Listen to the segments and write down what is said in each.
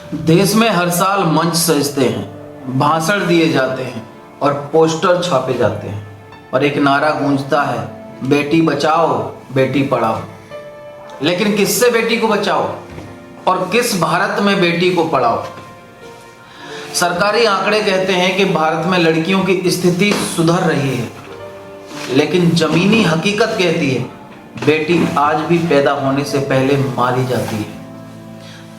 देश में हर साल मंच सजते हैं, भाषण दिए जाते हैं और पोस्टर छापे जाते हैं और एक नारा गूंजता है, बेटी बचाओ बेटी पढ़ाओ। लेकिन किससे बेटी को बचाओ और किस भारत में बेटी को पढ़ाओ? सरकारी आंकड़े कहते हैं कि भारत में लड़कियों की स्थिति सुधर रही है, लेकिन जमीनी हकीकत कहती है बेटी आज भी पैदा होने से पहले मारी जाती है,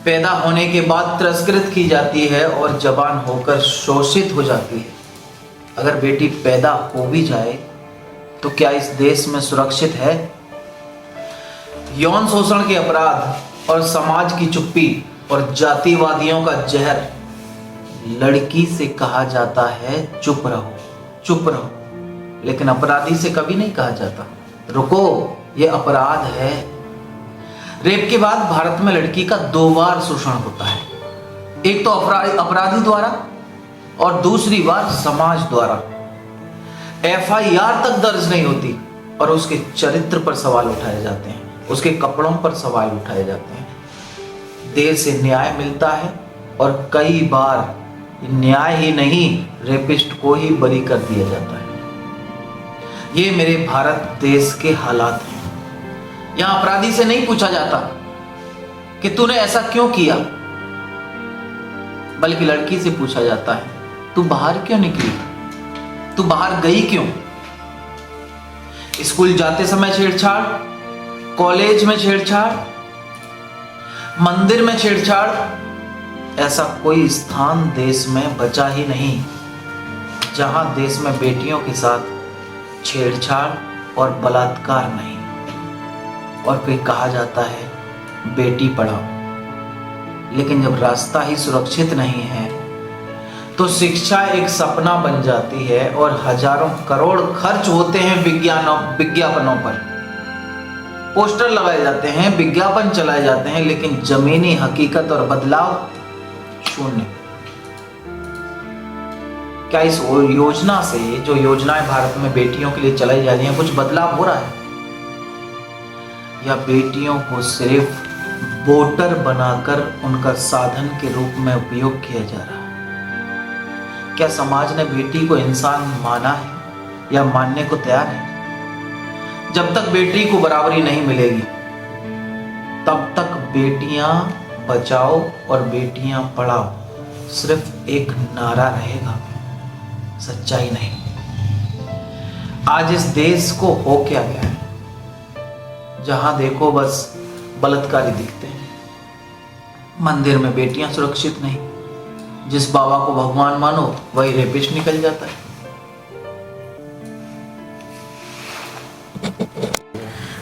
पैदा होने के बाद तिरस्कृत की जाती है और जवान होकर शोषित हो जाती है। अगर बेटी पैदा हो भी जाए तो क्या इस देश में सुरक्षित है? यौन शोषण के अपराध और समाज की चुप्पी और जातिवादियों का जहर। लड़की से कहा जाता है चुप रहो चुप रहो, लेकिन अपराधी से कभी नहीं कहा जाता रुको, ये अपराध है। रेप के बाद भारत में लड़की का 2 बार शोषण होता है, एक तो अपराधी द्वारा और दूसरी बार समाज द्वारा। FIR तक दर्ज नहीं होती और उसके चरित्र पर सवाल उठाए जाते हैं, उसके कपड़ों पर सवाल उठाए जाते हैं। देर से न्याय मिलता है और कई बार न्याय ही नहीं, रेपिस्ट को ही बरी कर दिया जाता है। ये मेरे भारत देश के हालात हैं। यहां अपराधी से नहीं पूछा जाता कि तूने ऐसा क्यों किया, बल्कि लड़की से पूछा जाता है तू बाहर क्यों निकली, तू बाहर गई क्यों? स्कूल जाते समय छेड़छाड़, कॉलेज में छेड़छाड़, मंदिर में छेड़छाड़, ऐसा कोई स्थान देश में बचा ही नहीं जहां देश में बेटियों के साथ छेड़छाड़ और बलात्कार नहीं। और फिर कहा जाता है बेटी पढ़ाओ। लेकिन जब रास्ता ही सुरक्षित नहीं है तो शिक्षा एक सपना बन जाती है और हजारों करोड़ खर्च होते हैं विज्ञापनों पर। पोस्टर लगाए जाते हैं, विज्ञापन चलाए जाते हैं, लेकिन जमीनी हकीकत और बदलाव शून्य। क्या इस योजना से, जो योजनाएं भारत में बेटियों के लिए चलाई जा रही हैं, कुछ बदलाव हो रहा है या बेटियों को सिर्फ वोटर बनाकर उनका साधन के रूप में उपयोग किया जा रहा है? क्या समाज ने बेटी को इंसान माना है या मानने को तैयार है? जब तक बेटी को बराबरी नहीं मिलेगी तब तक बेटियां बचाओ और बेटियां पढ़ाओ सिर्फ एक नारा रहेगा, सच्चाई नहीं। आज इस देश को हो क्या गया है? जहां देखो बस बलात्कारी दिखते हैं। मंदिर में बेटियां सुरक्षित नहीं, जिस बाबा को भगवान मानो वही रेपिस्ट निकल जाता है।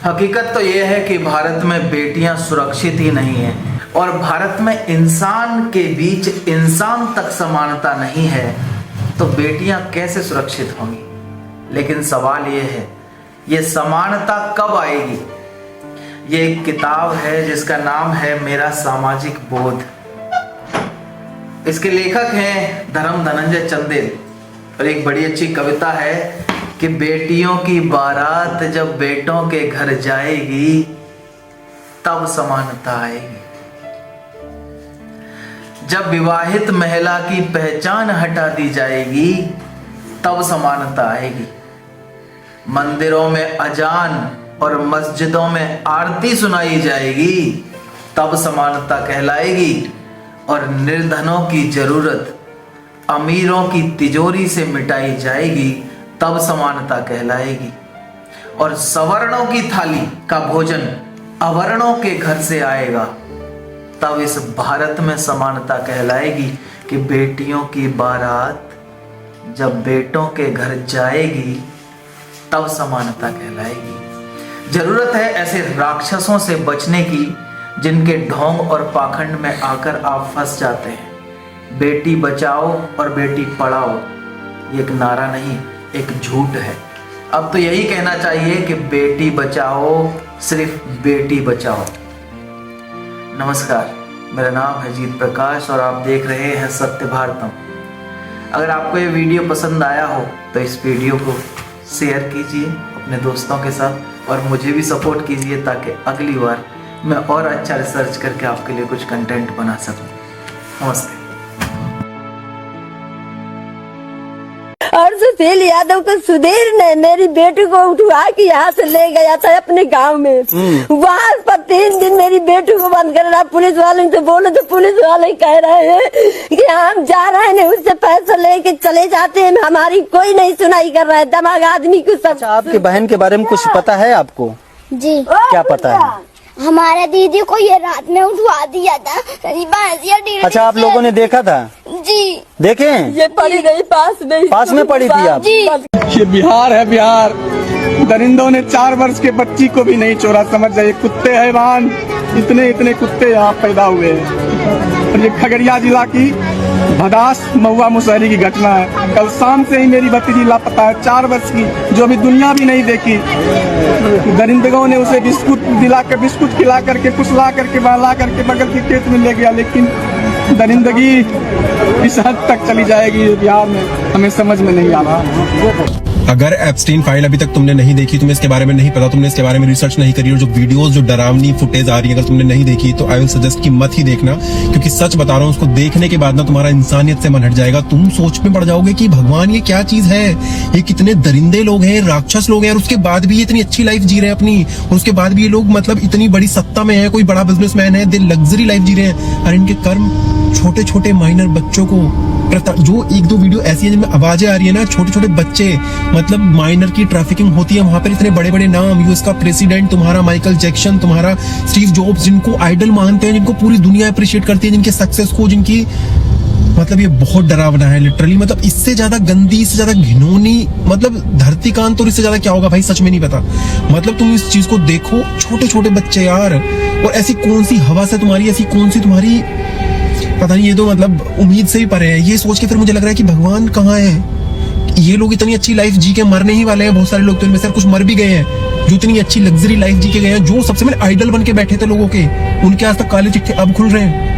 हकीकत तो यह है कि भारत में बेटियां सुरक्षित ही नहीं है और भारत में इंसान के बीच इंसान तक समानता नहीं है, तो बेटियां कैसे सुरक्षित होंगी? लेकिन सवाल यह है, ये समानता कब आएगी? ये एक किताब है जिसका नाम है मेरा सामाजिक बोध। इसके लेखक हैं धर्म धनंजय चंदेल और एक बड़ी अच्छी कविता है कि बेटियों की बारात जब बेटों के घर जाएगी तब समानता आएगी। जब विवाहित महिला की पहचान हटा दी जाएगी तब समानता आएगी। मंदिरों में अजान और मस्जिदों में आरती सुनाई जाएगी तब समानता कहलाएगी। और निर्धनों की जरूरत अमीरों की तिजोरी से मिटाई जाएगी तब समानता कहलाएगी। और सवर्णों की थाली का भोजन अवर्णों के घर से आएगा तब इस भारत में समानता कहलाएगी कि बेटियों की बारात जब बेटों के घर जाएगी तब समानता कहलाएगी। जरूरत है ऐसे राक्षसों से बचने की जिनके ढोंग और पाखंड में आकर आप फंस जाते हैं। बेटी बचाओ और बेटी पढ़ाओ ये एक नारा नहीं, एक झूठ है। अब तो यही कहना चाहिए कि बेटी बचाओ, सिर्फ बेटी बचाओ। नमस्कार, मेरा नाम है जीत प्रकाश और आप देख रहे हैं सत्य भारतम। अगर आपको ये वीडियो पसंद आया हो तो इस वीडियो को शेयर कीजिए अपने दोस्तों के साथ और मुझे भी सपोर्ट कीजिए ताकि अगली बार मैं और अच्छा रिसर्च करके आपके लिए कुछ कंटेंट बना सकूं। नमस्ते। और सुशील यादव को सुधीर ने मेरी बेटी को उठवा के यहाँ से ले गया था अपने गांव में। वहाँ पर 3 दिन मेरी बेटी को बंद कर रहा। पुलिस वाले से बोले तो पुलिस वाले कह रहे हैं कि हम जा रहे हैं, उससे पैसा लेके चले जाते हैं, हमारी कोई नहीं सुनाई कर रहा है। दिमाग आदमी को सब। आपके बहन के बारे में कुछ पता है आपको? जी क्या पता है? हमारे दीदी को ये रात में उठवा दिया था। अच्छा, आप लोगों ने देखा था? जी देखे? ये पड़ी नहीं, पास में पड़ी थी आप? जी ये बिहार है, बिहार। दरिंदों ने 4 वर्ष के बच्ची को भी नहीं छोड़ा। समझ जाइए, कुत्ते हैवान, इतने इतने कुत्ते यहाँ पैदा हुए हैं। और ये खगड़िया जिला की भदास महुआ मुशहरी की घटना है। कल शाम से ही मेरी भतीजी लापता है, 4 वर्ष की, जो अभी दुनिया भी नहीं देखी। दरिंदों ने उसे बिस्कुट खिला करके, कुचला करके, बहला करके बगल के खेत में ले गया। लेकिन दरिंदगी इस हद तक चली जाएगी बिहार में, हमें समझ में नहीं आ रहा। अगर एप्स्टीन फाइल अभी तक तुमने नहीं देखी, तुम्हें इसके बारे में नहीं पता, तुमने इसके बारे में रिसर्च नहीं करी, और जो वीडियोस, जो डरावनी फुटेज आ रही है, अगर तुमने नहीं देखी तो आई विल सजेस्ट कि मत ही देखना। क्योंकि सच बता रहा हूँ, उसको देखने के बाद ना तुम्हारा इंसानियत से मन हट जाएगा। तुम सोच में पड़ जाओगे कि भगवान ये क्या चीज है, ये कितने दरिंदे लोग हैं, राक्षस लोग हैं, और उसके बाद भी ये इतनी अच्छी लाइफ जी रहे हैं अपनी, और उसके बाद भी ये लोग मतलब इतनी बड़ी सत्ता में है, कोई बड़ा बिजनेसमैन है, दे लग्जरी लाइफ जी रहे हैं। और इनके कर्म छोटे छोटे माइनर बच्चों को, जो 1-2 वीडियो ऐसी है जिनमें आवाजें आ रही है ना, छोटे छोटे बच्चे, मतलब माइनर की ट्रैफिकिंग होती है वहां पर। इतने बड़े बड़े नाम, यूएस का प्रेसिडेंट, तुम्हारा माइकल जैक्सन, तुम्हारा स्टीव जॉब्स, जिनको आइडल मानते हैं, जिनको पूरी दुनिया अप्रिशिएट करती है, जिनके सक्सेस को, जिनकी मतलब ये बहुत डरावना है लिटरली। मतलब इससे ज्यादा गंदी, इससे ज्यादा घिनौनी, मतलब धरती कांत, और इससे ज्यादा क्या होगा भाई, सच में नहीं पता। मतलब तुम इस चीज को देखो, छोटे छोटे बच्चे यार, और ऐसी कौन सी हवा से तुम्हारी, ऐसी कौन सी तुम्हारी, पता नहीं, ये तो मतलब उम्मीद से ही परे है। ये सोच के फिर मुझे लग रहा है कि भगवान कहाँ है। ये लोग इतनी अच्छी लाइफ जी के मरने ही वाले हैं। बहुत सारे लोग तो इनमें से कुछ मर भी गए हैं, जो इतनी अच्छी लग्जरी लाइफ जी के गए हैं, जो सबसे पहले आइडल बन के बैठे थे लोगों के, उनके आज तक काले चिट्ठे अब खुल रहे हैं।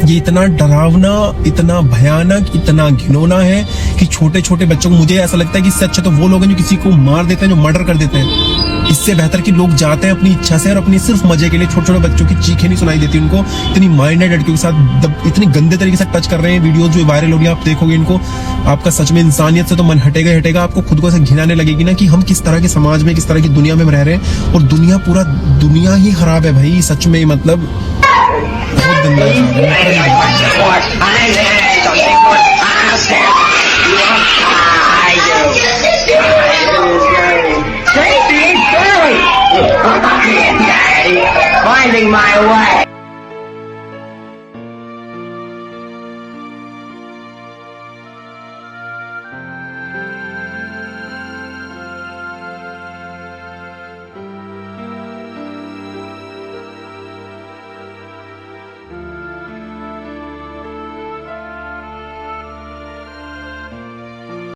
ये इतना डरावना, इतना भयानक, इतना घिनौना है कि छोटे छोटे बच्चों को, मुझे ऐसा लगता है कि इससे अच्छा तो वो लोग हैं जो किसी को मार देते हैं, जो मर्डर कर देते हैं। इससे बेहतर कि लोग जाते हैं अपनी इच्छा से और अपनी सिर्फ मजे के लिए। छोटे छोटे बच्चों की चीखें नहीं सुनाई देती उनको, इतनी माइंडेड लड़कियों के साथ इतनी गंदे तरीके से टच कर रहे हैं। वीडियोस जो वायरल हो रही है, आप देखोगे इनको, आपका सच में इंसानियत से तो मन हटेगा हटेगा। आपको खुद को ऐसे घिनाने लगेगी ना कि हम किस तरह के समाज में, किस तरह की दुनिया में रह रहे हैं। और दुनिया ही खराब है भाई, सच में। मतलब बहुत गंदा Finding my way.